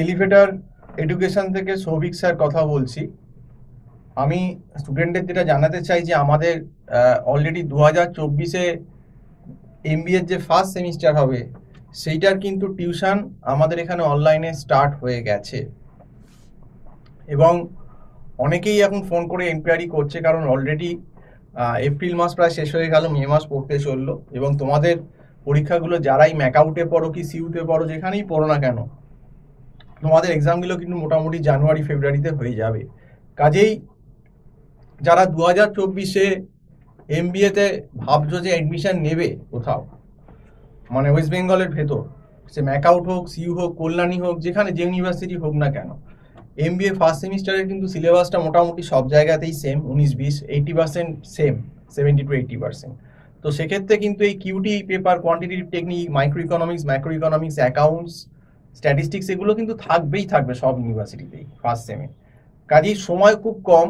Elevator education থেকে Souvik sir কথা বলছি। আমি স্টুডেন্টদের যেটা জানাতে চাই যে আমাদের অলরেডি 2024-এ এমবিএর যে ফার্স্ট সেমিস্টার হবে সেইটার কিন্তু টিউশন আমাদের এখানে অনলাইনে স্টার্ট হয়ে গেছে এবং অনেকেই এখন ফোন করে এনকোয়ারি করছে, কারণ অলরেডি এপ্রিল মাস প্রায় শেষ হয়ে গেল, মে মাস পড়তে চললো এবং তোমাদের পরীক্ষাগুলো যারাই ম্যাকআউটে পড়ো কি সিইউতে পড়ো, যেখানেই পড়ো না কেন, তোমাদের এক্সামগুলো কিন্তু মোটামুটি জানুয়ারি ফেব্রুয়ারিতে হয়ে যাবে। কাজেই যারা 2024-এ এমবিএতে ভাবছো যে অ্যাডমিশন নেবে কোথাও, মানে ওয়েস্ট বেঙ্গলের ভেতর, সে ম্যাকআউট হোক, সিইউ হোক, কল্যাণী হোক, যেখানে যে ইউনিভার্সিটি হোক না কেন, এমবিএ ফার্স্ট সেমিস্টারের কিন্তু সিলেবাসটা মোটামুটি সব জায়গাতেই সেম, 19-20, 80% সেম, 70 to 80%। তো সেক্ষেত্রে কিন্তু এই QT paper, quantitative technique, micro economics, macro economics, accounts, statistics, এগুলো কিন্তু থাকবেই থাকবে সব ইউনিভার্সিটিতেই ফার্স্ট সেমে। কাজেই সময় খুব কম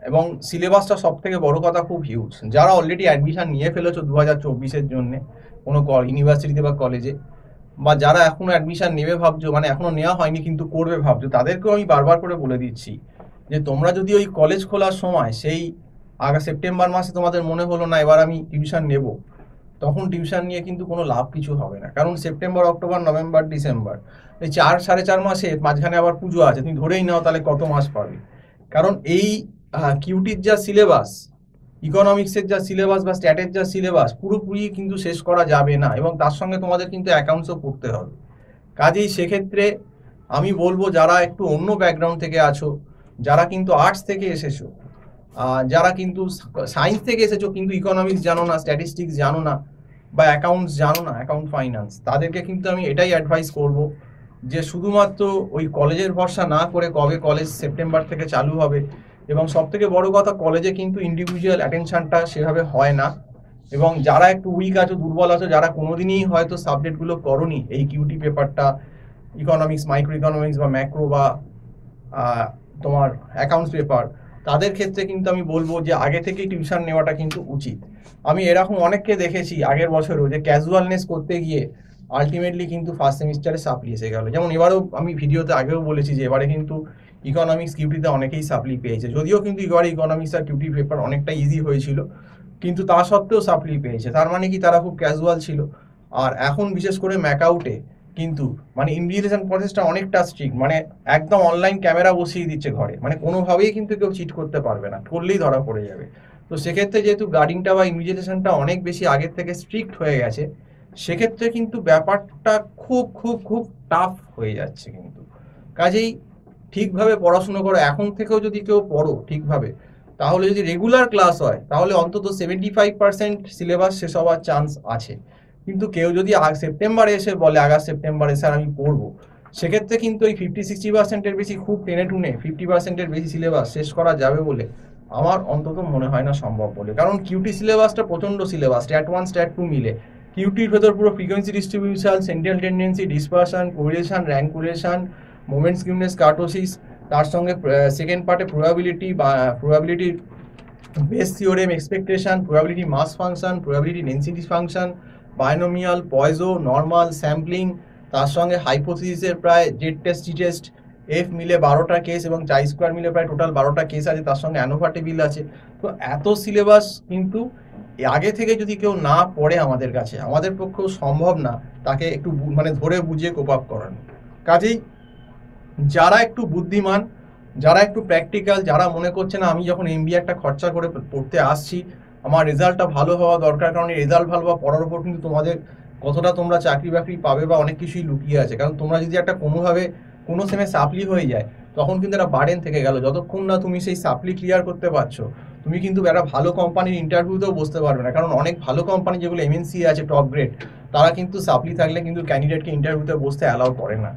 এবং সিলেবাসটা সব থেকে বড় কথা খুব হিউজ। যারা অলরেডি অ্যাডমিশন নিয়ে ফেলেছো 2024-এর জন্য কোনো ইউনিভার্সিটিতে বা কলেজে, বা যারা এখনো অ্যাডমিশন নেবে ভাবছো, মানে এখনো নেওয়া হয়নি কিন্তু করবে ভাবছো, তাদেরকেও আমি বারবার করে বলে দিচ্ছি যে তোমরা যদি ওই কলেজ খোলার সময় সেই সেপ্টেম্বর মাসে তোমাদের মনে হলো না এবার আমি টিউশন নেব, তখন টিউশন নিয়ে কিন্তু কোনো লাভ কিছু হবে না। কারণ সেপ্টেম্বর, অক্টোবর, নভেম্বর, ডিসেম্বর, এই 4-4.5 মাসে মাঝখানে আবার পুজো আছে, তুমি ধরেই নাও তাহলে কত মাস পাবে। কারণ এই কিউটির যা সিলেবাস, ইকোনমিক্সের যা সিলেবাস বা স্ট্যাটের যা সিলেবাস, পুরোপুরি কিন্তু শেষ করা যাবে না এবং তার সঙ্গে তোমাদের কিন্তু অ্যাকাউন্টসও পড়তে হবে। কাজেই সেক্ষেত্রে আমি বলবো যারা একটু অন্য ব্যাকগ্রাউন্ড থেকে আছো, যারা কিন্তু আর্টস থেকে এসেছো, যারা কিন্তু সায়েন্স থেকে এসেছো কিন্তু ইকোনমিক্স জানো না, স্ট্যাটিস্টিক্স জানো না, বা অ্যাকাউন্টস জানো না, অ্যাকাউন্ট ফাইন্যান্স, তাদেরকে কিন্তু আমি এটাই অ্যাডভাইস করব যে শুধুমাত্র ওই কলেজের ভরসা না করে, কবে কলেজ সেপ্টেম্বর থেকে চালু হবে, এবং সব থেকে বড় কথা কলেজে কিন্তু ইন্ডিভিজুয়াল অ্যাটেনশনটা সেভাবে হয় না। এবং যারা একটু উইক আছো, দুর্বল আছো, যারা কোনোদিনই হয়তো সাবজেক্টগুলো করনি, এই কিউটি পেপারটা, ইকোনমিক্স, মাইক্রো ইকোনমিক্স বা ম্যাক্রো বা তোমার অ্যাকাউন্টস পেপার, তাদের ক্ষেত্রে কিন্তু আমি বলবো যে আগে থেকেই টিউশন নেওয়াটা কিন্তু উচিত। আমি এরকম অনেককে দেখেছি আগের বছরও যে ক্যাজুয়ালনেস করতে গিয়ে আলটিমেটলি কিন্তু ফার্স্ট সেমিস্টারে সাপ্লি এসে গেল। যেমন এবারেও আমি ভিডিওতে আগেও বলেছি যে এবারে কিন্তু ইকোনমিক্স কিউটিতে অনেকেই সাপ্লি পেয়েছে, যদিও কিন্তু এবারে ইকোনমিক্স আর কিউটি পেপার অনেকটা ইজি হয়েছিল, কিন্তু তা সত্ত্বেও সাপ্লি পেয়েছে। তার মানে কি তারা খুব ক্যাজুয়াল ছিল। আর এখন বিশেষ করে ম্যাকআউটে কিন্তু মানে ইনভিজিলেশন প্রসেসটা অনেকটা স্ট্রিক্ট, মানে একদম অনলাইন ক্যামেরা বসিয়ে দিচ্ছে ঘরে, মানে কোনোভাবেই কিন্তু কেউ চিট করতে পারবে না, করলেই ধরা পড়ে যাবে। তো সেক্ষেত্রে যেহেতু গার্ডিংটা বা ইনভিজিলেশনটা অনেক বেশি আগের থেকে স্ট্রিক্ট হয়ে গেছে, সেক্ষেত্রে কিন্তু ব্যাপারটা খুব খুব খুব টাফ হয়ে যাচ্ছে কিন্তু। কাজেই ঠিকভাবে পড়াশুনো করো, এখন থেকেও যদি কেউ পড়ো ঠিকভাবে, তাহলে যদি রেগুলার ক্লাস হয় তাহলে অন্তত 75% সিলেবাস শেষ হওয়ার চান্স আছে। কিন্তু কেউ যদি সেপ্টেম্বরে এসে বলে আগস্ট সেপ্টেম্বরে স্যার আমি পড়বো, সেক্ষেত্রে কিন্তু ওই 50-60%-এর বেশি খুব টেনে টুনে 50%-এর বেশি সিলেবাস শেষ করা যাবে বলে আমার অন্তত মনে হয় না সম্ভব বলে। কারণ কিউটি সিলেবাসটা প্রচণ্ড সিলেবাস, স্ট্যাট 1 স্ট্যাট 2 মিলে। কিউটির ভেতর পুরো frequency distribution, central tendency, dispersion, correlation, rank correlation, moment skewness, kurtosis, তার সঙ্গে সেকেন্ড পার্টে প্রবাবিলিটি বা probability Bayes theorem, expectation, probability mass function, probability density function, binomial, Poisson, normal, sampling, তার সঙ্গে হাইপোথিসিসের প্রায় Z test, T test, F মিলে 12টা কেস এবং চাই স্কোয়ার মিলে প্রায় টোটাল 12টা কেস আছে, তার সঙ্গে অ্যানোভা টেবিল আছে। তো এত সিলেবাস কিন্তু আগে থেকে যদি কেউ না পড়ে আমাদের কাছে, আমাদের পক্ষেও সম্ভব না তাকে একটু মানে ধরে বুঝিয়ে কোপ আপ করানো। কাজেই যারা একটু বুদ্ধিমান, যারা একটু প্র্যাকটিক্যাল, যারা মনে করছে না আমি যখন এমবিএ একটা খরচা করে পড়তে আসছি, আমার রেজাল্টটা ভালো হওয়া দরকার, কারণ এই রেজাল্ট ভালো বা পড়ার উপর কিন্তু তোমাদের কতটা তোমরা চাকরি বাকরি পাবে বা অনেক কিছুই লুকিয়ে আছে। কারণ তোমরা যদি একটা কোনোভাবে কোনো সেমে সাপ্লি হয়ে যায়, তখন কিন্তু একটা বার্ডেন থেকে গেল। যতক্ষণ না তুমি সেই সাপ্লি ক্লিয়ার করতে পারছো, তুমি কিন্তু একটা ভালো কোম্পানির ইন্টারভিউতেও বসতে পারবে না। কারণ অনেক ভালো কোম্পানি যেগুলো এমএনসি আছে টপ গ্রেড, তারা কিন্তু সাপ্লি থাকলে কিন্তু ক্যান্ডিডেটকে ইন্টারভিউতে বসতে অ্যালাউ করে না।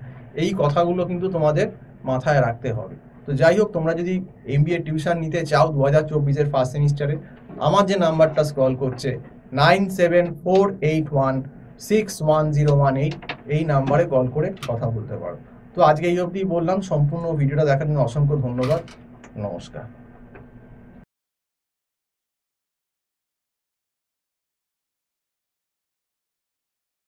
এই কথাগুলো কিন্তু তোমাদের মাথায় রাখতে হবে। তো যাই হোক, তোমরা যদি এমবিএ টিউশন নিতে চাও 2024-এর ফার্স্ট সেমিস্টারে, আমার যে নাম্বারটা স্ক্রল করছে 9748161018, এই নাম্বারে কল করে কথা বলতে পারো। তো আজকে এই অবধি বললাম। সম্পূর্ণ ভিডিওটা দেখার জন্য অসংখ্য ধন্যবাদ। নমস্কার।